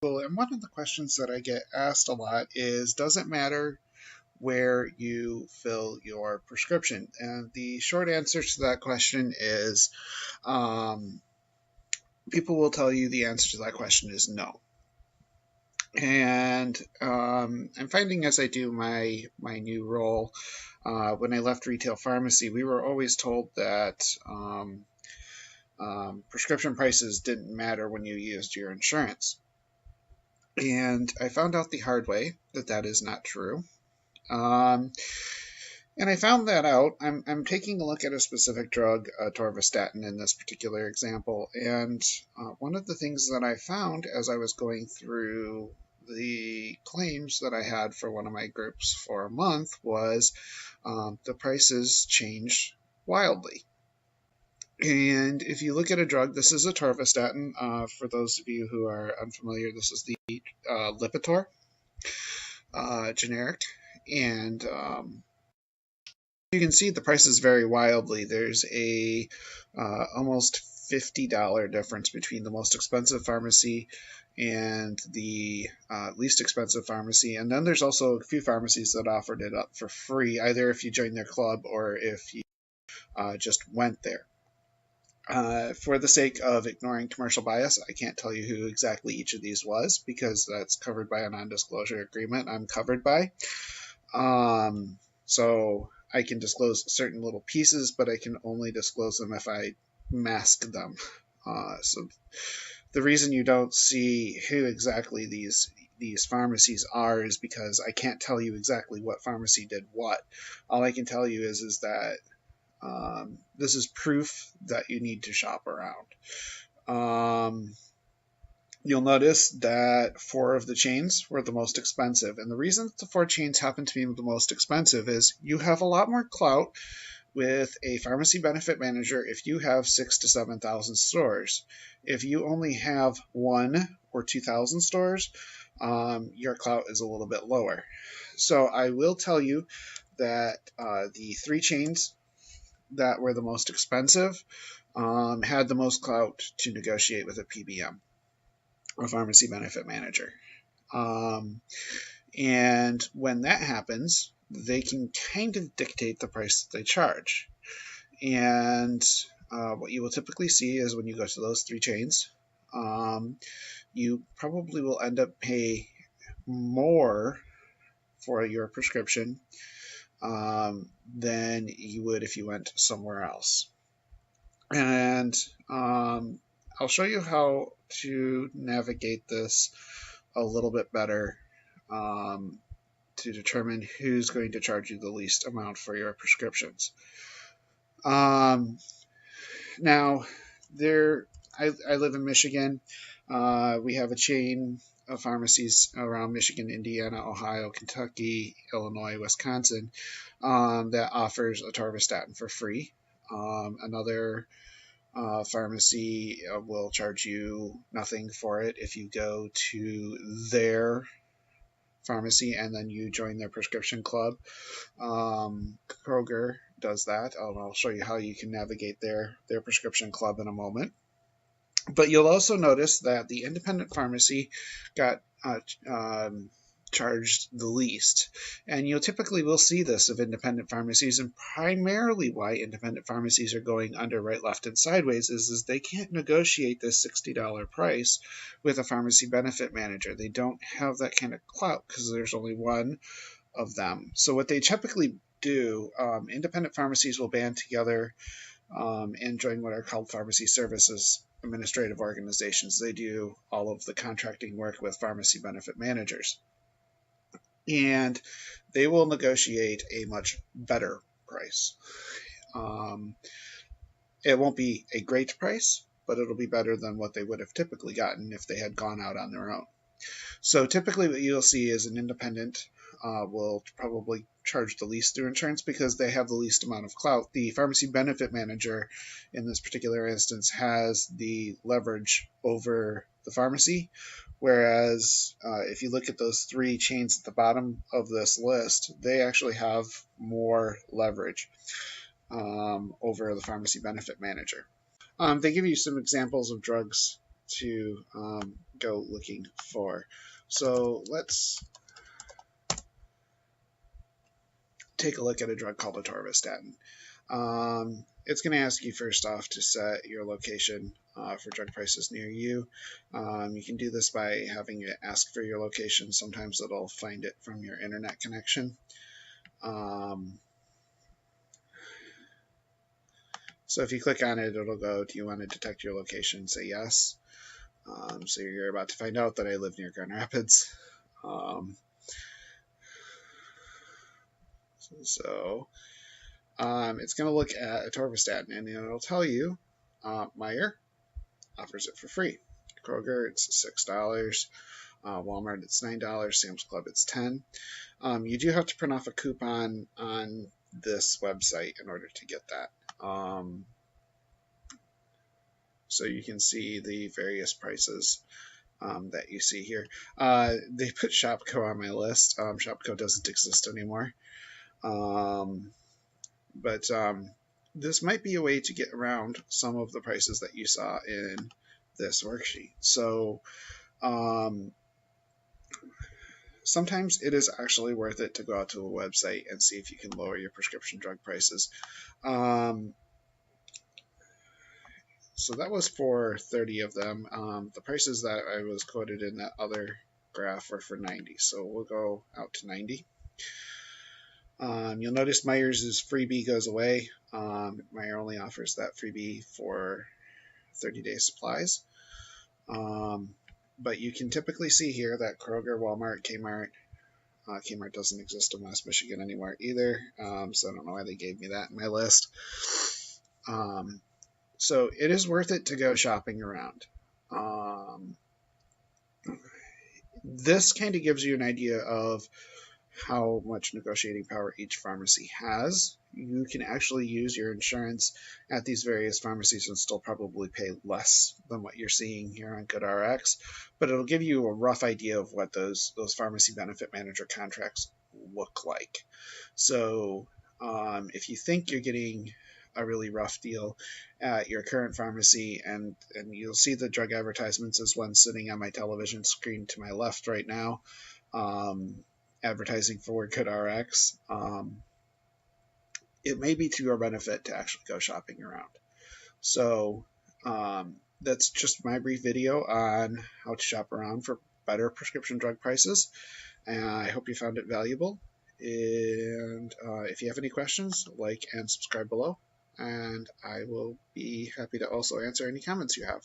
Cool. And one of the questions that I get asked a lot is, does it matter where you fill your prescription? And the short answer to that question is, um, people will tell you the answer to that question is no. And I'm finding as I do my new role, when I left retail pharmacy, we were always told that prescription prices didn't matter when you used your insurance. And I found out the hard way that that is not true. Um, and I found that out. I'm taking a look at a specific drug, atorvastatin, in this particular example. And one of the things that I found as I was going through the claims that I had for one of my groups for a month was the prices changed wildly. And if you look at a drug, this is atorvastatin. For those of you who are unfamiliar, this is the Lipitor generic. And you can see the prices vary wildly. There's a almost $50 difference between the most expensive pharmacy and the least expensive pharmacy. And then there's also a few pharmacies that offered it up for free, either if you join their club or if you just went there. For the sake of ignoring commercial bias, I can't tell you who exactly each of these was because that's covered by a non-disclosure agreement I'm covered by. So I can disclose certain little pieces, but I can only disclose them if I mask them. So the reason you don't see who exactly these pharmacies are is because I can't tell you exactly what pharmacy did what. All I can tell you is that this is proof that you need to shop around. You'll notice that 4 of the chains were the most expensive. And the reason that the 4 chains happen to be the most expensive is you have a lot more clout with a pharmacy benefit manager if you have 6,000 to 7,000 stores. If you only have 1 or 2,000 stores, your clout is a little bit lower. So I will tell you that the 3 chains that were the most expensive had the most clout to negotiate with a PBM, a pharmacy benefit manager. And when that happens, they can kind of dictate the price that they charge. And what you will typically see is when you go to those 3 chains, you probably will end up paying more for your prescription than you would if you went somewhere else. And I'll show you how to navigate this a little bit better to determine who's going to charge you the least amount for your prescriptions. Now, I live in Michigan. We have a chain of pharmacies around Michigan, Indiana, Ohio, Kentucky, Illinois, Wisconsin that offers atorvastatin for free. Another pharmacy will charge you nothing for it if you go to their pharmacy and then you join their prescription club. Kroger does that. I'll show you how you can navigate their prescription club in a moment. But you'll also notice that the independent pharmacy got charged the least. And you typically will see this of independent pharmacies, and primarily why independent pharmacies are going under, right, left, and sideways is they can't negotiate this $60 price with a pharmacy benefit manager. They don't have that kind of clout because there's only one of them. So what they typically do, independent pharmacies will band together and join what are called pharmacy services administrative organizations. They do all of the contracting work with pharmacy benefit managers. And they will negotiate a much better price. It won't be a great price, but it'll be better than what they would have typically gotten if they had gone out on their own. So typically what you'll see is an independent will probably charge the least through insurance because they have the least amount of clout. The pharmacy benefit manager in this particular instance has the leverage over the pharmacy, whereas if you look at those 3 chains at the bottom of this list, they actually have more leverage over the pharmacy benefit manager. They give you some examples of drugs to go looking for. So let's take a look at a drug called atorvastatin. It's going to ask you first off to set your location for drug prices near you. You can do this by having it ask for your location. Sometimes it'll find it from your internet connection. So if you click on it, it'll go, do you want to detect your location? Say yes. So you're about to find out that I live near Grand Rapids. It's going to look at atorvastatin, and it'll tell you Meijer offers it for free. Kroger, it's $6. Walmart, it's $9. Sam's Club, it's $10. You do have to print off a coupon on this website in order to get that. So you can see the various prices that you see here. They put Shopko on my list. Shopko doesn't exist anymore. But this might be a way to get around some of the prices that you saw in this worksheet. So sometimes it is actually worth it to go out to a website and see if you can lower your prescription drug prices. So that was for 30 of them. The prices that I was quoted in that other graph were for 90. So we'll go out to 90. You'll notice Meijer's freebie goes away. Meijer only offers that freebie for 30-day supplies. But you can typically see here that Kroger, Walmart, Kmart, Kmart doesn't exist in West Michigan anymore either, so I don't know why they gave me that in my list. So it is worth it to go shopping around. This kind of gives you an idea of how much negotiating power each pharmacy has. You can actually use your insurance at these various pharmacies and still probably pay less than what you're seeing here on GoodRx, but it'll give you a rough idea of what those pharmacy benefit manager contracts look like. So if you think you're getting a really rough deal at your current pharmacy, and you'll see the drug advertisements as one sitting on my television screen to my left right now, advertising for GoodRx, it may be to your benefit to actually go shopping around. So that's just my brief video on how to shop around for better prescription drug prices. And I hope you found it valuable. And if you have any questions, like and subscribe below. And I will be happy to also answer any comments you have.